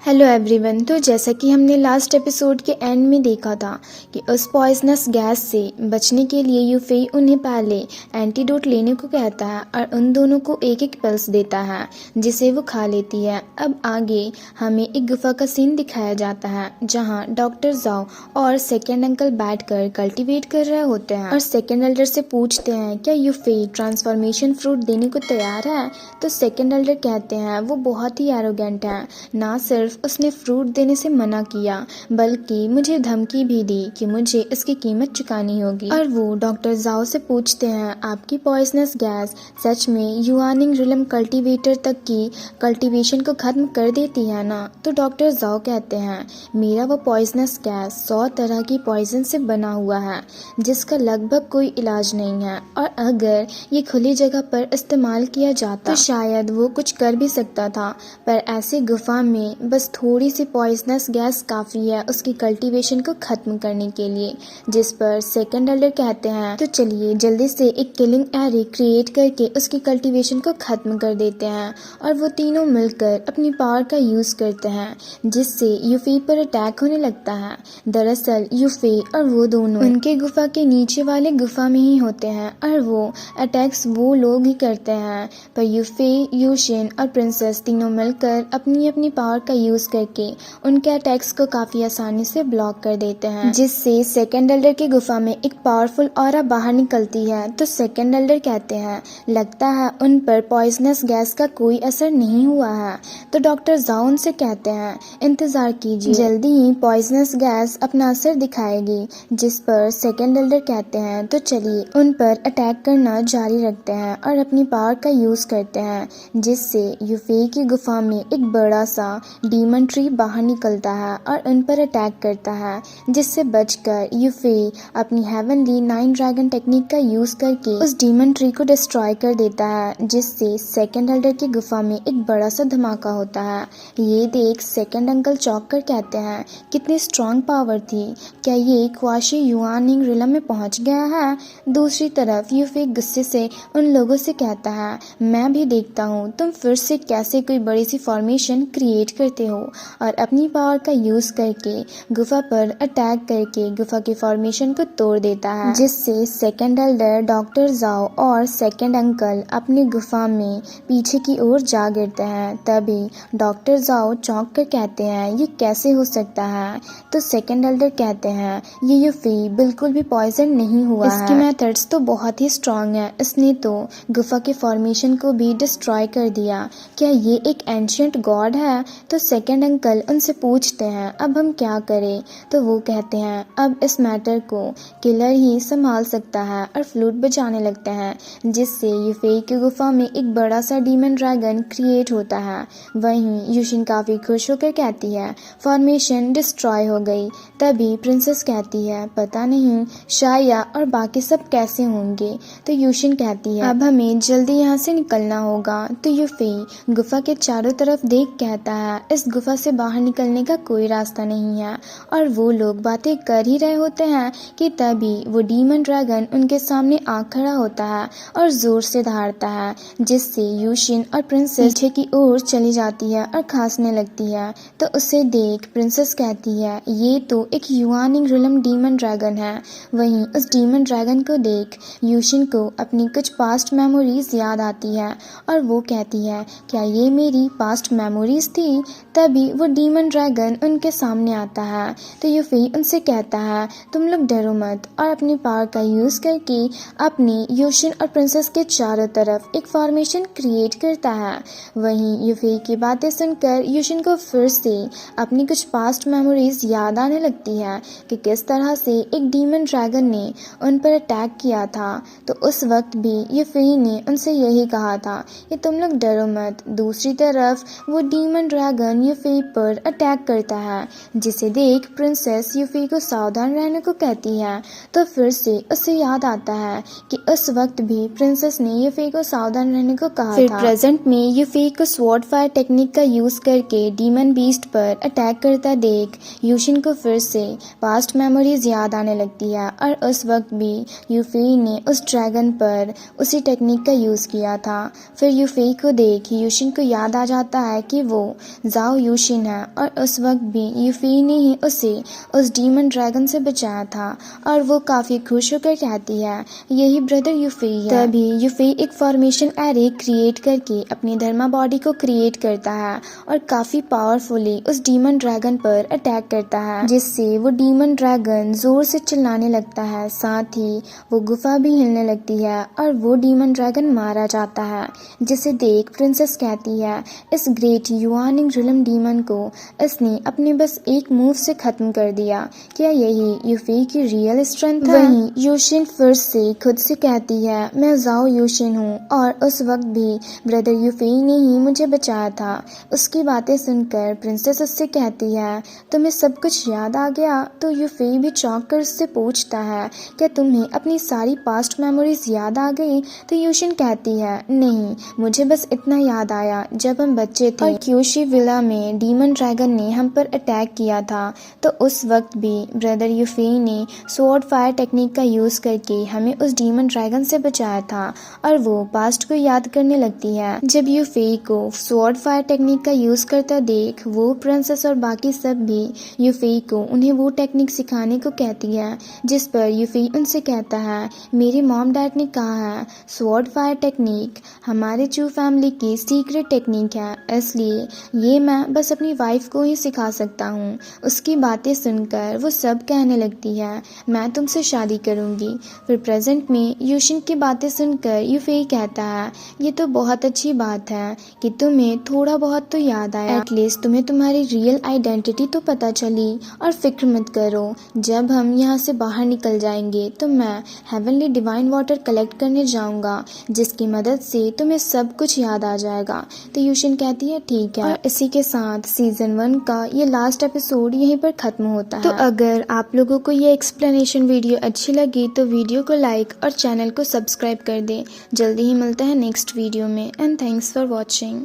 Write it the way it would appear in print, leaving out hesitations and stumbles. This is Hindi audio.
Hello everyone. तो जैसा कि हमने लास्ट एपिसोड के एंड में देखा था कि उस पॉइजनस गैस से बचने के लिए यूफेई उन्हें पहले एंटीडोट लेने को कहता है और उन दोनों को एक एक पिल्स देता है जिसे वो खा लेती है। अब आगे हमें एक गुफा का सीन दिखाया जाता है जहां डॉक्टर जाओ और सेकेंड अंकल बैठकर कल्टीवेट कर रहे होते हैं और सेकेंड एल्डर से पूछते हैं क्या यूफेई ट्रांसफॉर्मेशन फ्रूट देने को तैयार है। तो सेकेंड एल्डर कहते हैं वो बहुत ही एरोगेंट है, ना सिर्फ उसने फ्रूट देने से मना किया बल्कि मुझे धमकी भी दी कि मुझे इसकी कीमत चुकानी होगी। और वो डॉक्टर जाओ से पूछते हैं आपकी पॉइजनस गैस सच में युआनिंग रिलम कल्टीवेटर तक की कल्टीवेशन को खत्म कर देती है ना। तो डॉक्टर जाओ कहते हैं मेरा वो पॉइजनस गैस 100 तरह की पॉइजन से बना हुआ है जिसका लगभग कोई इलाज नहीं है, और अगर ये खुली जगह पर इस्तेमाल किया जाता तो शायद वो कुछ कर भी सकता था, पर ऐसी गुफा में बस थोड़ी सी पॉइजनस गैस काफ़ी है उसकी कल्टीवेशन को ख़त्म करने के लिए। जिस पर सेकेंड एल्डर कहते हैं तो चलिए जल्दी से एक किलिंग एरे क्रिएट करके उसकी कल्टीवेशन को ख़त्म कर देते हैं। और वो तीनों मिलकर अपनी पावर का यूज़ करते हैं जिससे यूफेई पर अटैक होने लगता है। दरअसल यूफेई और वो दोनों उनके गुफा के नीचे वाले गुफा में ही होते हैं और वो अटैक्स वो लोग ही करते हैं, पर यूफेई, यूशिन और प्रिंसेस तीनों मिलकर अपनी अपनी पावर का यूज करके उनके अटैक्स को काफी आसानी से ब्लॉक कर देते हैं, जिससे सेकेंड एल्डर की गुफा में एक पावरफुल ऑरा बाहर निकलती है। तो सेकेंड एल्डर कहते हैं लगता है उन पर पॉइजनस गैस का कोई असर नहीं हुआ है। तो डॉक्टर जाओ उनसे कहते हैं इंतजार कीजिए, जल्दी ही पॉइजनस गैस अपना असर दिखाएगी। जिस पर सेकेंड एल्डर कहते हैं तो चलिए उन पर अटैक करना जारी रखते हैं और अपनी पावर का यूज करते हैं, जिससे यूफेई की गुफा में एक बड़ा सा डीमन ट्री बाहर निकलता है और उन पर अटैक करता है, जिससे बचकर यूफेई अपनी हेवनली 9 ड्रैगन टेक्निक का यूज करके उस डीमन ट्री को डिस्ट्रॉय कर देता है, जिससे सेकेंड एल्डर की गुफा में एक बड़ा सा धमाका होता है। ये देख सेकेंड अंकल चौंक कर कहते हैं कितनी स्ट्रॉन्ग पावर थी, क्या ये ख्वाशी युआनिंग रिलम में पहुंच गया है। दूसरी तरफ यूफेई गुस्से से उन लोगों से कहता है मैं भी देखता हूँ तुम फिर से कैसे कोई बड़ी सी फॉर्मेशन क्रिएट करते हो, और अपनी पावर का यूज करके गुफा पर अटैक करके गुफा की फॉर्मेशन को तोड़ देता है, जिससे सेकेंड एल्डर, डॉक्टर जाओ और सेकेंड अंकल अपनी गुफा में पीछे की ओर जा गिरते हैं। तभी डॉक्टर जाओ चौंक कर कहते हैं ये कैसे हो सकता है। तो सेकेंड एल्डर कहते हैं ये यूफेई बिल्कुल भी पॉइजन नहीं हुआ है, इसकी मेथड्स तो बहुत ही स्ट्रॉन्ग है, इसने तो गुफा के फॉर्मेशन को भी डिस्ट्रॉय कर दिया, क्या ये एक एंशिएंट गॉड है। तो सेकेंड अंकल उनसे पूछते हैं अब हम क्या करें। तो वो कहते हैं अब इस मैटर को किलर ही संभाल सकता है, और फ्लूट बजाने लगते हैं, जिससे यूफेई की गुफा में एक बड़ा सा डीमन ड्रैगन क्रिएट होता है। वहीं यूशिन काफी खुश होकर कहती है फॉर्मेशन डिस्ट्रॉय हो गई। तभी प्रिंसेस कहती है पता नहीं शाया और बाकी सब कैसे होंगे। तो यूशिन कहती है अब हमें जल्दी यहाँ से निकलना होगा। तो यूफेई गुफा के चारों तरफ देख कहता है इस गुफा से बाहर निकलने का कोई रास्ता नहीं है, और वो लोग बातें कर ही रहे होते हैं कि तभी वो डीमन ड्रैगन उनके सामने आ खड़ा होता है और जोर से दहाड़ता है, जिससे यूशिन और प्रिंसेस पीछे की ओर चली जाती है और खांसने लगती है। तो उसे देख प्रिंसेस कहती है ये तो एक युआनिंग रिलम डीमन ड्रैगन है। वहीं उस डीमन ड्रैगन को देख यूशिन को अपनी कुछ पास्ट मेमोरीज याद आती है और वो कहती है क्या ये मेरी पास्ट मेमोरीज थी। तभी वो डीमन ड्रैगन उनके सामने आता है। तो यूफेई उनसे कहता है तुम लोग डरो मत, और अपनी पावर का यूज करके अपनी यूशिन और प्रिंसेस के चारों तरफ एक फॉर्मेशन क्रिएट करता है। वहीं यूफेई की बातें सुनकर यूशिन को फिर से अपनी कुछ पास्ट मेमोरीज याद आने लगती है कि किस तरह से एक डीमन ड्रैगन ने उन पर अटैक किया था। तो उस वक्त भी यूफेई ने उनसे यही कहा था कि तुम लोग डरो मत। दूसरी तरफ वो डीमन ड्रैगन यूफेई पर अटैक करता है, जिसे देख प्रिंसेस यूफेई को सावधान रहने को कहती है। तो फिर से उसे याद आता है कि उस वक्त भी प्रिंसेस ने यूफेई को सावधान रहने को कहा था। प्रेजेंट में यूफेई को स्वॉर्ड फायर टेक्निक का यूज करके डीमन बीस्ट पर अटैक करता देख यूशिन को फिर से पास्ट मेमोरीज याद आने लगती है, और उस वक्त भी यूफेई ने उस ड्रैगन पर उसी टेक्निक का यूज किया था। फिर यूफेई को देख यूशिन को याद आ जाता है कि वो जाओ जाओ यूशिन है और उस वक्त भी यूफेई ने ही उसे उस डीमन ड्रैगन से बचाया था और वो काफ़ी खुश होकर कहती है यही ब्रदर यूफेई है। तभी यूफेई एक फॉर्मेशन एरे क्रिएट करके अपनी धर्मा बॉडी को क्रिएट करता है और काफ़ी पावरफुली उस डीमन ड्रैगन पर अटैक करता है, जिससे वो डीमन ड्रैगन जोर से चिल्लाने लगता है। साथ ही वो गुफा भी हिलने लगती है और वो डीमन ड्रैगन मारा जाता है, जिसे देख प्रिंसेस कहती है इस ग्रेट युआनिंग रिलम डीमन को इसने अपने बस एक मूव से खत्म कर दिया। क्या यही यूफेई की रियल स्ट्रेंथ है? वहीं यूशिन फिर से खुद से कहती है मैं जाओ यूशिन हूँ और उस वक्त भी ब्रदर यूफेई ने ही मुझे बचाया था। उसकी बातें सुनकर प्रिंसेस उससे कहती है तुम्हें सब कुछ याद आ गया? तो यूफेई भी चौंक कर उससे पूछता है क्या तुम्हें अपनी सारी पास्ट मेमोरीज याद आ गई? तो यूशिन कहती है नहीं, मुझे बस इतना याद आया जब हम बच्चे थे और क्योशी विला में डीमन ड्रैगन ने हम पर अटैक किया था, तो उस वक्त भी ब्रदर यूफेई ने स्वॉर्ड फायर टेक्निक का यूज़ करके हमें उस डीमन ड्रैगन से बचाया था। और वो पास्ट को याद करने लगती है। जब यूफेई को स्वॉर्ड फायर टेक्निक का यूज़ करता देख वो प्रिंसेस और बाकी सब भी यूफेई को उन्हें वो टेक्निक सिखाने को कहती है, जिस पर यूफेई उनसे कहता है मेरे मॉम डैड ने कहा है स्वॉर्ड फायर टेक्निक हमारे चू फैमिली की सीक्रेट टेक्निक है, इसलिए ये मैं बस अपनी वाइफ को ही सिखा सकता हूँ। उसकी बातें सुनकर वो सब कहने लगती है मैं तुमसे शादी करूँगी। फिर प्रेजेंट में यूशिन की बातें सुनकर यूफेई कहता है ये तो बहुत अच्छी बात है कि तुम्हें थोड़ा बहुत तो याद आया, एटलीस्ट तुम्हें तुम्हारी रियल आइडेंटिटी तो पता चली। और फिक्र मत करो, जब हम यहाँ से बाहर निकल जाएंगे तो मैं हेवनली डिवाइन वाटर कलेक्ट करने जाऊँगा, जिसकी मदद से तुम्हें सब कुछ याद आ जाएगा। तो यूशिन कहती है ठीक है। और इसी के साथ सीजन 1 का ये लास्ट एपिसोड यहीं पर खत्म होता है। तो अगर आप लोगों को ये एक्सप्लेनेशन वीडियो अच्छी लगी तो वीडियो को लाइक और चैनल को सब्सक्राइब कर दें। जल्दी ही मिलता है नेक्स्ट वीडियो में एंड थैंक्स फॉर वॉचिंग।